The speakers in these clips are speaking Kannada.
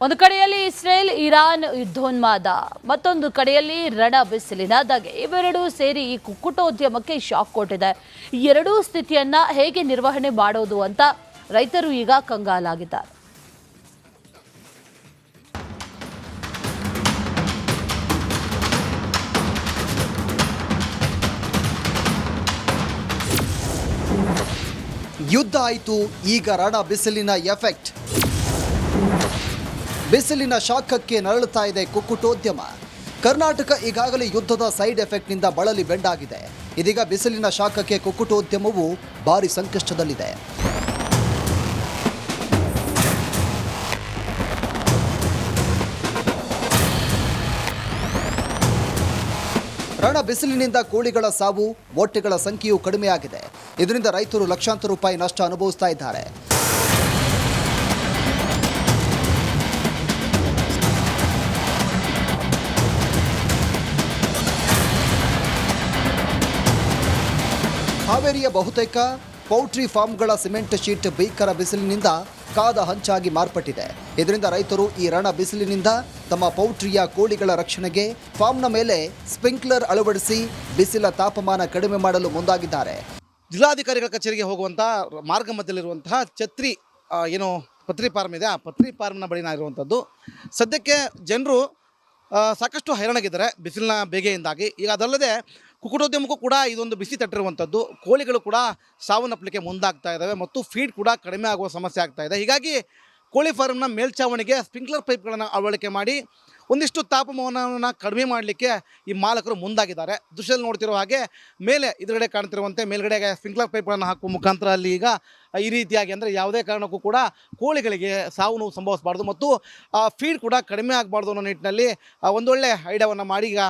ಒಂದು ಕಡೆಯಲ್ಲಿ ಇಸ್ರೇಲ್ ಇರಾನ್ ಯುದ್ಧೋನ್ಮಾದ, ಮತ್ತೊಂದು ಕಡೆಯಲ್ಲಿ ರಣ ಬಿಸಿಲಿನ ಧಗೆ. ಇವೆರಡೂ ಸೇರಿ ಈ ಕುಕ್ಕುಟೋದ್ಯಮಕ್ಕೆ ಶಾಕ್ ಕೊಟ್ಟಿದೆ. ಈ ಎರಡೂ ಸ್ಥಿತಿಯನ್ನ ಹೇಗೆ ನಿರ್ವಹಣೆ ಮಾಡೋದು ಅಂತ ರೈತರು ಈಗ ಕಂಗಾಲಾಗಿದ್ದಾರೆ. ಯುದ್ಧ ಆಯಿತು, ಈಗ ರಣ ಬಿಸಿಲಿನ ಎಫೆಕ್ಟ್. ಬಿಸಿಲಿನ ಶಾಖಕ್ಕೆ ನರಳುತ್ತಾ ಇದೆ ಕುಕ್ಕುಟೋದ್ಯಮ. ಕರ್ನಾಟಕ ಈಗಾಗಲೇ ಯುದ್ಧದ ಸೈಡ್ ಎಫೆಕ್ಟ್ನಿಂದ ಬಳಲಿ ಬೆಂಡಾಗಿದೆ. ಇದೀಗ ಬಿಸಿಲಿನ ಶಾಖಕ್ಕೆ ಕುಕ್ಕುಟೋದ್ಯಮವು ಭಾರಿ ಸಂಕಷ್ಟದಲ್ಲಿದೆ. ರಣ ಬಿಸಿಲಿನಿಂದ ಕೋಳಿಗಳ ಸಾವು, ಮೊಟ್ಟೆಗಳ ಸಂಖ್ಯೆಯೂ ಕಡಿಮೆಯಾಗಿದೆ. ಇದರಿಂದ ರೈತರು ಲಕ್ಷಾಂತರ ರೂಪಾಯಿ ನಷ್ಟ ಅನುಭವಿಸ್ತಾ ಇದ್ದಾರೆ. ಹಾವೇರಿಯ ಬಹುತೇಕ ಪೌಲ್ಟ್ರಿ ಫಾರ್ಮ್ಗಳ ಸಿಮೆಂಟ್ ಶೀಟ್ ಭೀಕರ ಬಿಸಿಲಿನಿಂದ ಕಾದ ಹಂಚಾಗಿ ಮಾರ್ಪಟ್ಟಿದೆ. ಇದರಿಂದ ರೈತರು ಈ ರಣ ಬಿಸಿಲಿನಿಂದ ತಮ್ಮ ಪೌಲ್ಟ್ರಿಯ ಕೋಳಿಗಳ ರಕ್ಷಣೆಗೆ ಫಾರ್ಮ್ನ ಮೇಲೆ ಸ್ಪ್ರಿಂಕ್ಲರ್ ಅಳವಡಿಸಿ ಬಿಸಿಲ ತಾಪಮಾನ ಕಡಿಮೆ ಮಾಡಲು ಮುಂದಾಗಿದ್ದಾರೆ. ಜಿಲ್ಲಾಧಿಕಾರಿಗಳ ಕಚೇರಿಗೆ ಹೋಗುವಂಥ ಮಾರ್ಗ ಮಧ್ಯದಲ್ಲಿರುವಂತಹ ಛತ್ರಿ ಪತ್ರಿ ಫಾರ್ಮ್ ಇದೆ. ಆ ಪತ್ರಿ ಫಾರ್ಮ್ನ ಬಳಿನ ಇರುವಂಥದ್ದು. ಸದ್ಯಕ್ಕೆ ಜನರು ಸಾಕಷ್ಟು ಹೈರಾಣಾಗಿದ್ದಾರೆ ಬಿಸಿಲಿನ ಬೇಗೆಯಿಂದಾಗಿ. ಈಗ ಅದಲ್ಲದೆ ಕುಕ್ಕುಟೋದ್ಯಮಕ್ಕೂ ಕೂಡ ಇದೊಂದು ಬಿಸಿ ತಟ್ಟಿರುವಂಥದ್ದು. ಕೋಳಿಗಳು ಕೂಡ ಸಾವನ್ನಪ್ಪಲಿಕ್ಕೆ ಮುಂದಾಗ್ತಾ ಇದ್ದಾವೆ ಮತ್ತು ಫೀಡ್ ಕೂಡ ಕಡಿಮೆ ಆಗುವ ಸಮಸ್ಯೆ ಆಗ್ತಾ ಇದೆ. ಹೀಗಾಗಿ ಕೋಳಿ ಫಾರ್ಮ್ನ ಮೇಲ್ಛಾವಣಿಗೆ ಸ್ಪ್ರಿಂಕ್ಲರ್ ಪೈಪ್ಗಳನ್ನು ಅಳವಡಿಕೆ ಮಾಡಿ ಒಂದಿಷ್ಟು ತಾಪಮಾನವನ್ನು ಕಡಿಮೆ ಮಾಡಲಿಕ್ಕೆ ಈ ಮಾಲಕರು ಮುಂದಾಗಿದ್ದಾರೆ. ದೃಶ್ಯದಲ್ಲಿ ನೋಡ್ತಿರೋ ಹಾಗೆ ಮೇಲೆ ಎದುರುಗಡೆ ಕಾಣ್ತಿರುವಂತೆ ಮೇಲ್ಗಡೆಗೆ ಸ್ಪ್ರಿಂಕ್ಲರ್ ಪೈಪ್ಗಳನ್ನು ಹಾಕುವ ಮುಖಾಂತರ ಅಲ್ಲಿ ಈಗ ಈ ರೀತಿಯಾಗಿ ಅಂದರೆ ಯಾವುದೇ ಕಾರಣಕ್ಕೂ ಕೂಡ ಕೋಳಿಗಳಿಗೆ ಸಾವು ನೋವು ಸಂಭವಿಸಬಾರ್ದು ಮತ್ತು ಫೀಡ್ ಕೂಡ ಕಡಿಮೆ ಆಗಬಾರ್ದು ಅನ್ನೋ ನಿಟ್ಟಿನಲ್ಲಿ ಒಂದೊಳ್ಳೆ ಐಡಿಯಾವನ್ನು ಮಾಡಿ ಈಗ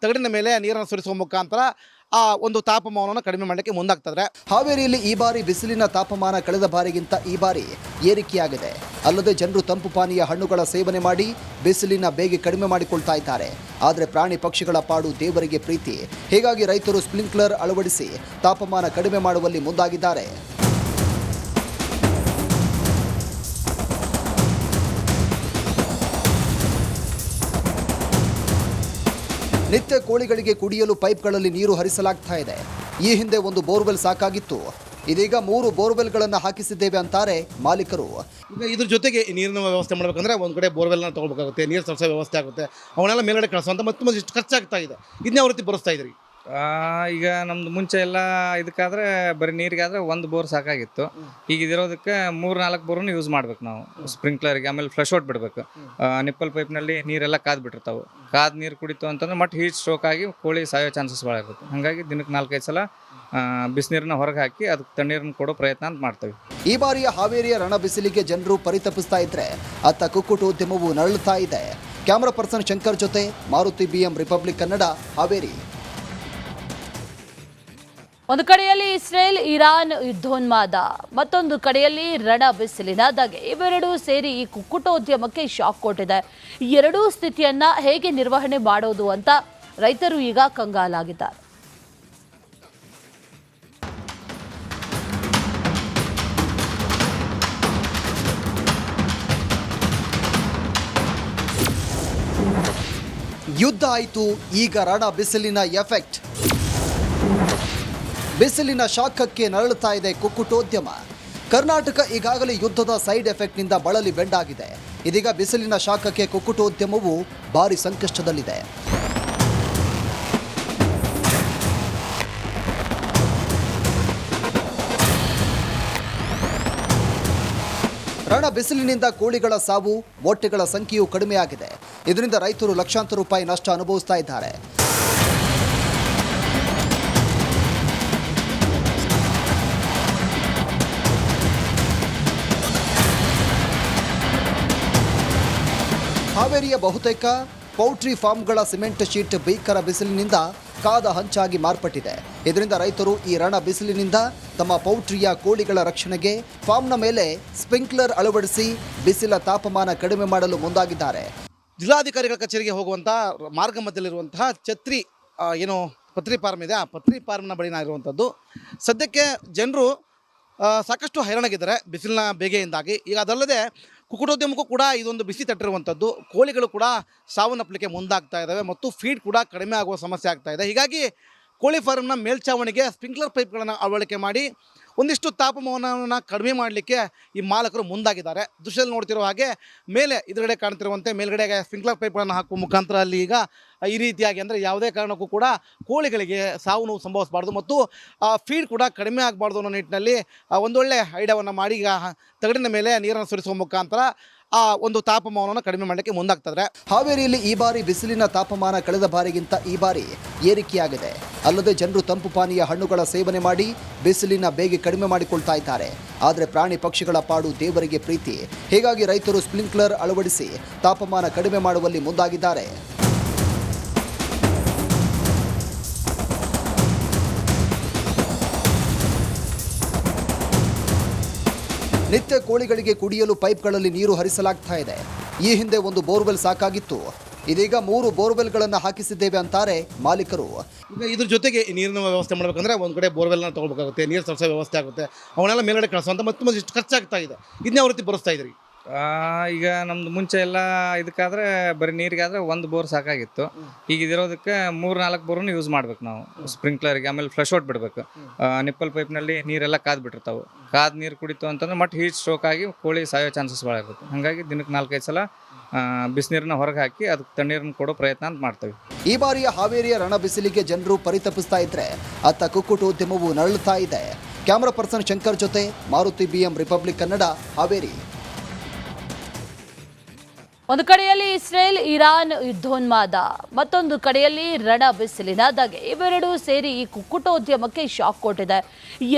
ತಗಡಿನ ಮೇಲೆ ನೀರನ್ನು ಸುರಿಸುವ ಮುಖಾಂತರ ಆ ಒಂದು ತಾಪಮಾನವನ್ನು ಕಡಿಮೆ ಮಾಡಲಿಕ್ಕೆ ಮುಂದಾಗ್ತದೆ. ಹಾವೇರಿಯಲ್ಲಿ ಈ ಬಾರಿ ಬಿಸಿಲಿನ ತಾಪಮಾನ ಕಳೆದ ಬಾರಿಗಿಂತ ಈ ಬಾರಿ ಏರಿಕೆಯಾಗಿದೆ. ಅಲ್ಲದೆ ಜನರು ತಂಪು ಪಾನೀಯ ಹಣ್ಣುಗಳ ಸೇವನೆ ಮಾಡಿ ಬಿಸಿಲಿನ ಬೇಗೆ ಕಡಿಮೆ ಮಾಡಿಕೊಳ್ತಾ ಇದ್ದಾರೆ. ಆದರೆ ಪ್ರಾಣಿ ಪಕ್ಷಿಗಳ ಪಾಡು ದೇವರಿಗೆ ಪ್ರೀತಿ. ಹೀಗಾಗಿ ರೈತರು ಸ್ಪ್ರಿಂಕ್ಲರ್ ಅಳವಡಿಸಿ ತಾಪಮಾನ ಕಡಿಮೆ ಮಾಡುವಲ್ಲಿ ಮುಂದಾಗಿದ್ದಾರೆ. ನಿತ್ಯ ಕೋಳಿಗಳಿಗೆ ಕುಡಿಯಲು ಪೈಪ್ಗಳಲ್ಲಿ ನೀರು ಹರಿಸಲಾಗ್ತಾ ಇದೆ. ಈ ಹಿಂದೆ ಒಂದು ಬೋರ್ವೆಲ್ ಸಾಕಾಗಿತ್ತು. ಇದೀಗ 3 ಬೋರ್ವೆಲ್ಗಳನ್ನು ಹಾಕಿಸಿದ್ದೇವೆ ಅಂತಾರೆ ಮಾಲೀಕರು. ಈಗ ಇದ್ರ ಜೊತೆಗೆ ನೀರಿನ ವ್ಯವಸ್ಥೆ ಮಾಡಬೇಕಂದ್ರೆ ಒಂದು ಕಡೆ ಬೋರ್ವೆಲ್ನ ತೊಗೊಳ್ಬೇಕಾಗುತ್ತೆ, ನೀರು ಸರಸೋ ವ್ಯವಸ್ಥೆ ಆಗುತ್ತೆ, ಅವನ್ನೆಲ್ಲ ಮೇಲ್ಗಡೆ ಕಳಿಸುವಂಥ ಮತ್ತು ಇಷ್ಟು ಖರ್ಚಾಗ್ತಾ ಇದೆ. ಇದನ್ನ ಯಾವ ರೀತಿ ಬರೆಸ್ತಾ ಇದ್ರಿ? ಈಗ ನಮ್ದು ಮುಂಚೆ ಎಲ್ಲ ಇದಕ್ಕಾದ್ರೆ ಬರೀ ನೀರಿಗಾದ್ರೆ ಒಂದು ಬೋರ್ ಸಾಕಾಗಿತ್ತು. ಈಗ ಇದಿರೋದಕ್ಕೆ 3-4 ಬೋರ್ನು ಯೂಸ್ ಮಾಡ್ಬೇಕು ನಾವು ಸ್ಪ್ರಿಂಕ್ಲರ್ಗೆ. ಆಮೇಲೆ ಫ್ಲಶ್ ಔಟ್ ಬಿಡಬೇಕು. ನಿಪ್ಪಲ್ ಪೈಪ್ನಲ್ಲಿ ನೀರೆಲ್ಲ ಕಾದ್ಬಿಟ್ಟಿರ್ತಾವೆ. ಕಾದ್ ನೀರು ಕುಡಿತು ಅಂತಂದ್ರೆ ಮತ್ತೆ ಹೀಟ್ ಸ್ಟ್ರೋಕ್ ಆಗಿ ಕೋಳಿ ಸಾಯೋ ಚಾನ್ಸಸ್ ಭಾಳ ಇರುತ್ತೆ. ಹಾಗಾಗಿ ದಿನಕ್ಕೆ 4-5 ಸಲ ಬಿಸಿನೀರನ್ನ ಹೊರಗೆ ಹಾಕಿ ಅದಕ್ಕೆ ತಣ್ಣೀರನ್ನು ಕೊಡೋ ಪ್ರಯತ್ನ ಅಂತ ಮಾಡ್ತೇವೆ. ಈ ಬಾರಿಯ ಹಾವೇರಿಯ ರಣ ಬಿಸಿಲಿಗೆ ಜನರು ಪರಿತಪಿಸ್ತಾ ಇದ್ರೆ ಅತ್ತ ಕುಕ್ಕುಟೋದ್ಯಮವು ನರಳುತ್ತಾ ಇದೆ. ಕ್ಯಾಮರಾ ಪರ್ಸನ್ ಶಂಕರ್ ಜೊತೆ ಮಾರುತಿ BM ರಿಪಬ್ಲಿಕ್ ಕನ್ನಡ, ಹಾವೇರಿ. ಒಂದು ಕಡೆಯಲ್ಲಿ ಇಸ್ರೇಲ್ ಇರಾನ್ ಯುದ್ಧೋನ್ಮಾದ, ಮತ್ತೊಂದು ಕಡೆಯಲ್ಲಿ ರಣ ಬಿಸಿಲಿನ ಧಗೆ. ಇವೆರಡೂ ಸೇರಿ ಈ ಕುಕ್ಕುಟೋದ್ಯಮಕ್ಕೆ ಶಾಕ್ ಕೊಟ್ಟಿದೆ. ಈ ಎರಡೂ ಸ್ಥಿತಿಯನ್ನ ಹೇಗೆ ನಿರ್ವಹಣೆ ಮಾಡೋದು ಅಂತ ರೈತರು ಈಗ ಕಂಗಾಲಾಗಿದ್ದಾರೆ. ಯುದ್ಧ ಆಯಿತು, ಈಗ ರಣ ಬಿಸಿಲಿನ ಎಫೆಕ್ಟ್. ಬಿಸಿಲಿನ ಶಾಖಕ್ಕೆ ನರಳುತ್ತಾ ಇದೆ ಕುಕ್ಕುಟೋದ್ಯಮ. ಕರ್ನಾಟಕ ಈಗಾಗಲೇ ಯುದ್ಧದ ಸೈಡ್ ಎಫೆಕ್ಟ್ನಿಂದ ಬಳಲಿ ಬೆಂಡಾಗಿದೆ. ಇದೀಗ ಬಿಸಿಲಿನ ಶಾಖಕ್ಕೆ ಕುಕ್ಕುಟೋದ್ಯಮವು ಭಾರಿ ಸಂಕಷ್ಟದಲ್ಲಿದೆ. ರಣ ಬಿಸಿಲಿನಿಂದ ಕೋಳಿಗಳ ಸಾವು, ಮೊಟ್ಟೆಗಳ ಸಂಖ್ಯೆಯೂ ಕಡಿಮೆಯಾಗಿದೆ. ಇದರಿಂದ ರೈತರು ಲಕ್ಷಾಂತರ ರೂಪಾಯಿ ನಷ್ಟ ಅನುಭವಿಸ್ತಾ ಇದ್ದಾರೆ. ಹಾವೇರಿಯ ಬಹುತೇಕ ಪೌಲ್ಟ್ರಿ ಫಾರ್ಮ್ಗಳ ಸಿಮೆಂಟ್ ಶೀಟ್ ಭೀಕರ ಬಿಸಿಲಿನಿಂದ ಕಾದ ಹಂಚಾಗಿ ಮಾರ್ಪಟ್ಟಿದೆ. ಇದರಿಂದ ರೈತರು ಈ ರಣ ಬಿಸಿಲಿನಿಂದ ತಮ್ಮ ಪೌಲ್ಟ್ರಿಯ ಕೋಳಿಗಳ ರಕ್ಷಣೆಗೆ ಫಾರ್ಮ್ನ ಮೇಲೆ ಸ್ಪ್ರಿಂಕ್ಲರ್ ಅಳವಡಿಸಿ ಬಿಸಿಲ ತಾಪಮಾನ ಕಡಿಮೆ ಮಾಡಲು ಮುಂದಾಗಿದ್ದಾರೆ. ಜಿಲ್ಲಾಧಿಕಾರಿಗಳ ಕಚೇರಿಗೆ ಹೋಗುವಂಥ ಮಾರ್ಗ ಮಧ್ಯದಲ್ಲಿರುವಂತಹ ಛತ್ರಿ ಪತ್ರಿ ಫಾರ್ಮ್ ಇದೆ. ಆ ಪತ್ರಿ ಫಾರ್ಮ್ನ ಬಳಿನ ಇರುವಂಥದ್ದು. ಸದ್ಯಕ್ಕೆ ಜನರು ಸಾಕಷ್ಟು ಹೈರಾಣಾಗಿದ್ದಾರೆ ಬಿಸಿಲಿನ ಬೇಗೆಯಿಂದಾಗಿ. ಈಗ ಅದಲ್ಲದೆ ಕುಕ್ಕಟೋದ್ಯಮಕ್ಕೂ ಕೂಡ ಇದೊಂದು ಬಿಸಿ ತಟ್ಟಿರುವಂಥದ್ದು. ಕೋಳಿಗಳು ಕೂಡ ಸಾವನ್ನಪ್ಪಲಿಕ್ಕೆ ಮುಂದಾಗ್ತಾ ಇದ್ದಾವೆ ಮತ್ತು ಫೀಡ್ ಕೂಡ ಕಡಿಮೆ ಆಗುವ ಸಮಸ್ಯೆ ಆಗ್ತಾ ಇದೆ. ಹೀಗಾಗಿ ಕೋಳಿ ಫಾರ್ಮ್ನ ಮೇಲ್ಛಾವಣಿಗೆ ಸ್ಪ್ರಿಂಕ್ಲರ್ ಪೈಪ್ಗಳನ್ನು ಅಳವಡಿಕೆ ಮಾಡಿ ಒಂದಿಷ್ಟು ತಾಪಮಾನವನ್ನು ಕಡಿಮೆ ಮಾಡಲಿಕ್ಕೆ ಈ ಮಾಲಕರು ಮುಂದಾಗಿದ್ದಾರೆ. ದೃಶ್ಯದಲ್ಲಿ ನೋಡ್ತಿರೋ ಹಾಗೆ ಮೇಲೆ ಎದುರುಗಡೆ ಕಾಣ್ತಿರುವಂತೆ ಮೇಲ್ಗಡೆಗೆ ಸ್ಪ್ರಿಂಕ್ಲರ್ ಪೈಪ್ಗಳನ್ನು ಹಾಕುವ ಮುಖಾಂತರ ಅಲ್ಲಿ ಈಗ ಈ ರೀತಿಯಾಗಿ ಅಂದರೆ ಯಾವುದೇ ಕಾರಣಕ್ಕೂ ಕೂಡ ಕೋಳಿಗಳಿಗೆ ಸಾವು ನೋವು ಸಂಭವಿಸಬಾರ್ದು ಮತ್ತು ಫೀಡ್ ಕೂಡ ಕಡಿಮೆ ಆಗಬಾರ್ದು ಅನ್ನೋ ನಿಟ್ಟಿನಲ್ಲಿ ಒಂದೊಳ್ಳೆ ಐಡಿಯಾವನ್ನು ಮಾಡಿ ಈಗ ತಗಡಿನ ಮೇಲೆ ನೀರನ್ನು ಸುರಿಸುವ ಮುಖಾಂತರ ಆ ಒಂದು ತಾಪಮಾನವನ್ನು ಕಡಿಮೆ ಮಾಡಲಿಕ್ಕೆ ಮುಂದಾಗ್ತದೆ. ಹಾವೇರಿಯಲ್ಲಿ ಈ ಬಾರಿ ಬಿಸಿಲಿನ ತಾಪಮಾನ ಕಳೆದ ಬಾರಿಗಿಂತ ಈ ಬಾರಿ ಏರಿಕೆಯಾಗಿದೆ. ಅಲ್ಲದೆ ಜನರು ತಂಪು ಪಾನೀಯ ಹಣ್ಣುಗಳ ಸೇವನೆ ಮಾಡಿ ಬಿಸಿಲಿನ ಬೇಗೆ ಕಡಿಮೆ ಮಾಡಿಕೊಳ್ತಾ ಇದ್ದಾರೆ. ಆದರೆ ಪ್ರಾಣಿ ಪಕ್ಷಿಗಳ ಪಾಡು ದೇವರಿಗೆ ಪ್ರೀತಿ. ಹೀಗಾಗಿ ರೈತರು ಸ್ಪ್ರಿಂಕ್ಲರ್ ಅಳವಡಿಸಿ ತಾಪಮಾನ ಕಡಿಮೆ ಮಾಡುವಲ್ಲಿ ಮುಂದಾಗಿದ್ದಾರೆ. ನಿತ್ಯ ಕೋಳಿಗಳಿಗೆ ಕುಡಿಯಲು ಪೈಪ್ಗಳಲ್ಲಿ ನೀರು ಹರಿಸಲಾಗ್ತಾ ಇದೆ. ಈ ಹಿಂದೆ ಒಂದು ಬೋರ್ವೆಲ್ ಸಾಕಾಗಿತ್ತು. ಇದೀಗ 3 ಬೋರ್ವೆಲ್ಗಳನ್ನು ಹಾಕಿಸಿದ್ದೇವೆ ಅಂತಾರೆ ಮಾಲೀಕರು. ಈಗ ಇದ್ರ ಜೊತೆಗೆ ನೀರಿನ ವ್ಯವಸ್ಥೆ ಮಾಡಬೇಕಂದ್ರೆ ಒಂದು ಕಡೆ ಬೋರ್ವೆಲ್ನ ತೊಗೊಳ್ಬೇಕಾಗುತ್ತೆ, ನೀರು ಸರಸೋ ವ್ಯವಸ್ಥೆ ಆಗುತ್ತೆ, ಅವನ್ನೆಲ್ಲ ಮೇಲ್ಗಡೆ ಕಳಿಸುವಂಥ ಮತ್ತು ಇಷ್ಟು ಖರ್ಚಾಗ್ತಾ ಇದೆ. ಇದನ್ನ ಯಾವ ರೀತಿ ಬರೆಸ್ತಾ ಇದ್ರಿ? ಈಗ ನಮ್ದು ಮುಂಚೆ ಎಲ್ಲ ಇದಕ್ಕಾದ್ರೆ ಬರೀ ನೀರಿಗಾದ್ರೆ ಒಂದು ಬೋರ್ ಸಾಕಾಗಿತ್ತು. ಈಗ ಇದಿರೋದಕ್ಕೆ 3-4 ಬೋರ್ನು ಯೂಸ್ ಮಾಡ್ಬೇಕು ನಾವು ಸ್ಪ್ರಿಂಕ್ಲರ್ಗೆ. ಆಮೇಲೆ ಫ್ಲಶ್ ಔಟ್ ಬಿಡಬೇಕು. ನಿಪ್ಪಲ್ ಪೈಪ್ನಲ್ಲಿ ನೀರೆಲ್ಲ ಕಾದ್ಬಿಟ್ಟಿರ್ತಾವೆ. ಕಾದು ನೀರು ಕುಡಿತು ಅಂತಂದ್ರೆ ಮತ್ತೆ ಹೀಟ್ ಸ್ಟ್ರೋಕ್ ಆಗಿ ಕೋಳಿ ಸಾಯೋ ಚಾನ್ಸಸ್ ಭಾಳ ಇರುತ್ತೆ. ಹಾಗಾಗಿ ದಿನಕ್ಕೆ 4-5 ಸಲ ಬಿಸಿನೀರನ್ನ ಹೊರಗೆ ಹಾಕಿ ಅದಕ್ಕೆ ತಣ್ಣೀರನ್ನು ಕೊಡೋ ಪ್ರಯತ್ನ ಅಂತ ಮಾಡ್ತೇವೆ. ಈ ಬಾರಿಯ ಹಾವೇರಿಯ ರಣ ಬಿಸಿಲಿಗೆ ಜನರು ಪರಿತಪಿಸ್ತಾ ಇದ್ರೆ ಅತ್ತ ಕುಕ್ಕುಟೋದ್ಯಮವು ನರಳುತ್ತಾ ಇದೆ. ಕ್ಯಾಮರಾ ಪರ್ಸನ್ ಶಂಕರ್ ಜೊತೆ ಮಾರುತಿ BM ರಿಪಬ್ಲಿಕ್ ಕನ್ನಡ, ಹಾವೇರಿ. ಒಂದು ಕಡೆಯಲ್ಲಿ ಇಸ್ರೇಲ್ ಇರಾನ್ ಯುದ್ಧೋನ್ಮಾದ, ಮತ್ತೊಂದು ಕಡೆಯಲ್ಲಿ ರಣ ಬಿಸಿಲಿನ ಧಗೆ. ಇವೆರಡೂ ಸೇರಿ ಈ ಕುಕ್ಕುಟೋದ್ಯಮಕ್ಕೆ ಶಾಕ್ ಕೊಟ್ಟಿದೆ.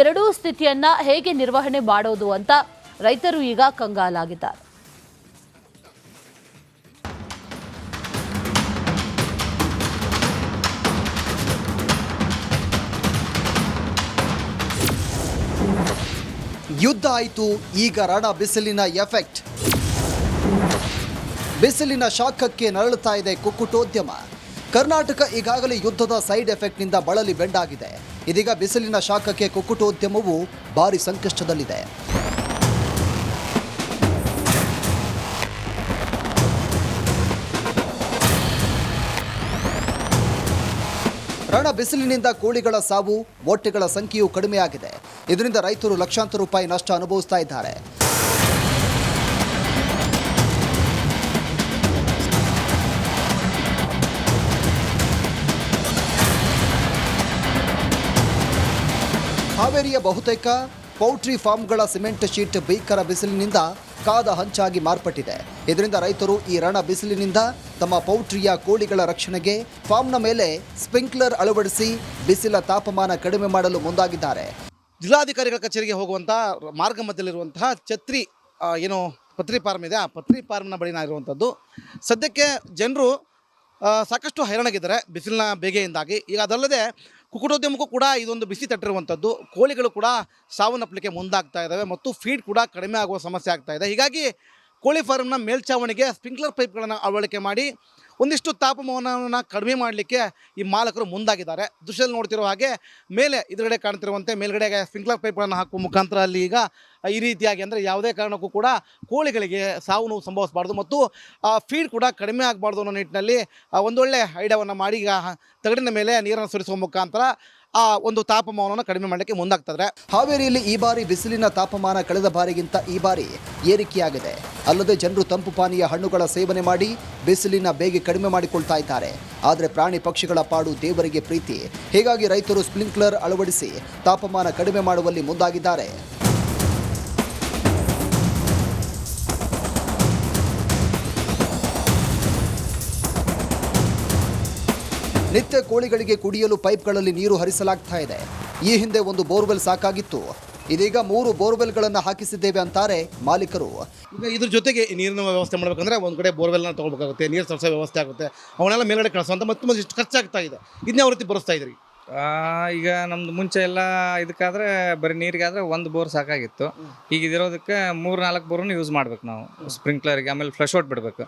ಎರಡೂ ಸ್ಥಿತಿಯನ್ನ ಹೇಗೆ ನಿರ್ವಹಣೆ ಮಾಡೋದು ಅಂತ ರೈತರು ಈಗ ಕಂಗಾಲಾಗಿದ್ದಾರೆ. ಯುದ್ಧ ಆಯಿತು, ಈಗ ರಣ ಬಿಸಿಲಿನ ಎಫೆಕ್ಟ್. ಬಿಸಿಲಿನ ಶಾಖಕ್ಕೆ ನರಳುತ್ತಾ ಇದೆ ಕುಕ್ಕುಟೋದ್ಯಮ. ಕರ್ನಾಟಕ ಈಗಾಗಲೇ ಯುದ್ಧದ ಸೈಡ್ ಎಫೆಕ್ಟ್ನಿಂದ ಬಳಲಿ ಬೆಂಡಾಗಿದೆ. ಇದೀಗ ಬಿಸಿಲಿನ ಶಾಖಕ್ಕೆ ಕುಕ್ಕುಟೋದ್ಯಮವು ಭಾರಿ ಸಂಕಷ್ಟದಲ್ಲಿದೆ. ರಣ ಬಿಸಿಲಿನಿಂದ ಕೋಳಿಗಳ ಸಾವು, ಮೊಟ್ಟೆಗಳ ಸಂಖ್ಯೆಯೂ ಕಡಿಮೆಯಾಗಿದೆ. ಇದರಿಂದ ರೈತರು ಲಕ್ಷಾಂತರ ರೂಪಾಯಿ ನಷ್ಟ ಅನುಭವಿಸ್ತಾ ಇದ್ದಾರೆ. ಹಾವೇರಿಯ ಬಹುತೇಕ ಪೌಲ್ಟ್ರಿ ಫಾರ್ಮ್ಗಳ ಸಿಮೆಂಟ್ ಶೀಟ್ ಭೀಕರ ಬಿಸಿಲಿನಿಂದ ಕಾದ ಹಂಚಾಗಿ ಮಾರ್ಪಟ್ಟಿದೆ. ಇದರಿಂದ ರೈತರು ಈ ರಣ ಬಿಸಿಲಿನಿಂದ ತಮ್ಮ ಪೌಲ್ಟ್ರಿಯ ಕೋಳಿಗಳ ರಕ್ಷಣೆಗೆ ಫಾರ್ಮ್ನ ಮೇಲೆ ಸ್ಪ್ರಿಂಕ್ಲರ್ ಅಳವಡಿಸಿ ಬಿಸಿಲ ತಾಪಮಾನ ಕಡಿಮೆ ಮಾಡಲು ಮುಂದಾಗಿದ್ದಾರೆ. ಜಿಲ್ಲಾಧಿಕಾರಿಗಳ ಕಚೇರಿಗೆ ಹೋಗುವಂಥ ಮಾರ್ಗ ಮಧ್ಯದಲ್ಲಿರುವಂತಹ ಛತ್ರಿ ಏನು ಪತ್ರಿ ಫಾರ್ಮ್ ಇದೆ, ಆ ಪತ್ರಿ ಫಾರ್ಮ್ನ ಬಳಿ ಇರುವಂಥದ್ದು. ಸದ್ಯಕ್ಕೆ ಜನರು ಸಾಕಷ್ಟು ಹೈರಾಣಾಗಿದ್ದಾರೆ ಬಿಸಿಲಿನ ಬೇಗೆಯಿಂದಾಗಿ. ಈಗ ಅದಲ್ಲದೆ ಕುಕ್ಕಟೋದ್ಯಮಕ್ಕೂ ಕೂಡ ಇದೊಂದು ಬಿಸಿ ತಟ್ಟಿರುವಂಥದ್ದು. ಕೋಳಿಗಳು ಕೂಡ ಸಾವನ್ನಪ್ಪಲಿಕ್ಕೆ ಮುಂದಾಗ್ತಾ ಇದ್ದಾವೆ ಮತ್ತು ಫೀಡ್ ಕೂಡ ಕಡಿಮೆ ಆಗುವ ಸಮಸ್ಯೆ ಆಗ್ತಾ ಇದೆ. ಹೀಗಾಗಿ ಕೋಳಿ ಫಾರ್ಮ್ನ ಮೇಲ್ಛಾವಣಿಗೆ ಸ್ಪ್ರಿಂಕ್ಲರ್ ಪೈಪ್ಗಳನ್ನು ಅಳವಡಿಕೆ ಮಾಡಿ ಒಂದಿಷ್ಟು ತಾಪಮಾನವನ್ನು ಕಡಿಮೆ ಮಾಡಲಿಕ್ಕೆ ಈ ಮಾಲಕರು ಮುಂದಾಗಿದ್ದಾರೆ. ದೃಶ್ಯದಲ್ಲಿ ನೋಡ್ತಿರೋ ಹಾಗೆ ಮೇಲೆ ಎದುರುಗಡೆ ಕಾಣ್ತಿರುವಂತೆ ಮೇಲ್ಗಡೆಗೆ ಸ್ಪ್ರಿಂಕ್ಲರ್ ಪೈಪ್ಗಳನ್ನು ಹಾಕುವ ಮುಖಾಂತರ ಅಲ್ಲಿ ಈಗ ಈ ರೀತಿಯಾಗಿ ಅಂದರೆ ಯಾವುದೇ ಕಾರಣಕ್ಕೂ ಕೂಡ ಕೋಳಿಗಳಿಗೆ ಸಾವು ನೋವು ಸಂಭವಿಸಬಾರ್ದು ಮತ್ತು ಫೀಡ್ ಕೂಡ ಕಡಿಮೆ ಆಗಬಾರ್ದು ಅನ್ನೋ ನಿಟ್ಟಿನಲ್ಲಿ ಒಂದೊಳ್ಳೆ ಐಡಿಯಾವನ್ನು ಮಾಡಿ ಈಗ ತಗಡಿನ ಮೇಲೆ ನೀರನ್ನು ಸುರಿಸುವ ಮುಖಾಂತರ ಆ ಒಂದು ತಾಪಮಾನವನ್ನು ಕಡಿಮೆ ಮಾಡಲಿಕ್ಕೆ ಮುಂದಾಗ್ತದೆ. ಹಾವೇರಿಯಲ್ಲಿ ಈ ಬಾರಿ ಬಿಸಿಲಿನ ತಾಪಮಾನ ಕಳೆದ ಬಾರಿಗಿಂತ ಈ ಬಾರಿ ಏರಿಕೆಯಾಗಿದೆ. ಅಲ್ಲದೆ ಜನರು ತಂಪು ಪಾನೀಯ ಹಣ್ಣುಗಳ ಸೇವನೆ ಮಾಡಿ ಬಿಸಿಲಿನ ಬೇಗೆ ಕಡಿಮೆ ಮಾಡಿಕೊಳ್ತಾ ಇದ್ದಾರೆ. ಆದರೆ ಪ್ರಾಣಿ ಪಕ್ಷಿಗಳ ಪಾಡು ದೇವರಿಗೆ ಪ್ರೀತಿ. ಹೀಗಾಗಿ ರೈತರು ಸ್ಪ್ರಿಂಕ್ಲರ್ ಅಳವಡಿಸಿ ತಾಪಮಾನ ಕಡಿಮೆ ಮಾಡುವಲ್ಲಿ ಮುಂದಾಗಿದ್ದಾರೆ. ನಿತ್ಯ ಕೋಳಿಗಳಿಗೆ ಕುಡಿಯಲು ಪೈಪ್ಗಳಲ್ಲಿ ನೀರು ಹರಿಸಲಾಗ್ತಾ ಇದೆ. ಈ ಹಿಂದೆ ಒಂದು ಬೋರ್ವೆಲ್ ಸಾಕಾಗಿತ್ತು. ಇದೀಗ 3 ಬೋರ್ವೆಲ್ಗಳನ್ನು ಹಾಕಿಸಿದ್ದೇವೆ ಅಂತಾರೆ ಮಾಲೀಕರು. ಈಗ ಇದ್ರ ಜೊತೆಗೆ ನೀರಿನ ವ್ಯವಸ್ಥೆ ಮಾಡಬೇಕಂದ್ರೆ ಒಂದು ಕಡೆ ಬೋರ್ವೆಲ್ನ ತೊಗೊಳ್ಬೇಕಾಗುತ್ತೆ, ನೀರು ಸರಸೋ ವ್ಯವಸ್ಥೆ ಆಗುತ್ತೆ, ಅವನ್ನೆಲ್ಲ ಮೇಲ್ಗಡೆ ಕಳಿಸುವಂಥ ಮತ್ತು ಇಷ್ಟು ಖರ್ಚಾಗ್ತಾ ಇದೆ. ಇದನ್ನ ಯಾವ ರೀತಿ ಬರೆಸ್ತಾ ಇದ್ರಿ? ಈಗ ನಮ್ದು ಮುಂಚೆ ಎಲ್ಲ ಇದಕ್ಕಾದ್ರೆ ಬರೀ ನೀರಿಗಾದ್ರೆ ಒಂದು ಬೋರ್ ಸಾಕಾಗಿತ್ತು. ಈಗ ಇದಿರೋದಕ್ಕೆ 3-4 ಬೋರ್ನು ಯೂಸ್ ಮಾಡ್ಬೇಕು ನಾವು ಸ್ಪ್ರಿಂಕ್ಲರ್ಗೆ. ಆಮೇಲೆ ಫ್ಲಶ್ ಔಟ್ ಬಿಡಬೇಕು.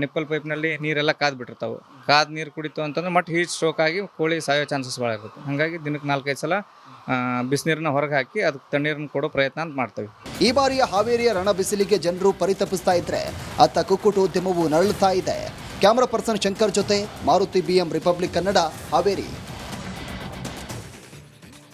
ನಿಪ್ಪಲ್ ಪೈಪ್ನಲ್ಲಿ ನೀರೆಲ್ಲ ಕಾದ್ಬಿಟ್ಟಿರ್ತಾವೆ. ಕಾದು ನೀರು ಕುಡಿತು ಅಂತಂದ್ರೆ ಮತ್ತೆ ಹೀಟ್ ಸ್ಟ್ರೋಕ್ ಆಗಿ ಕೋಳಿ ಸಾಯೋ ಚಾನ್ಸಸ್ ಭಾಳ ಇರುತ್ತೆ. ಹಾಗಾಗಿ ದಿನಕ್ಕೆ 4-5 ಸಲ ಬಿಸಿನೀರನ್ನ ಹೊರಗೆ ಹಾಕಿ ಅದಕ್ಕೆ ತಣ್ಣೀರನ್ನು ಕೊಡೋ ಪ್ರಯತ್ನ ಅಂತ ಮಾಡ್ತೀವಿ. ಈ ಬಾರಿಯ ಹಾವೇರಿಯ ರಣ ಬಿಸಿಲಿಗೆ ಜನರು ಪರಿತಪಿಸ್ತಾ ಇದ್ರೆ ಅತ್ತ ಕುಕ್ಕುಟೋದ್ಯಮವು ನರಳುತ್ತಾ ಇದೆ. ಕ್ಯಾಮರಾ ಪರ್ಸನ್ ಶಂಕರ್ ಜೊತೆ ಮಾರುತಿ BM ರಿಪಬ್ಲಿಕ್ ಕನ್ನಡ, ಹಾವೇರಿ.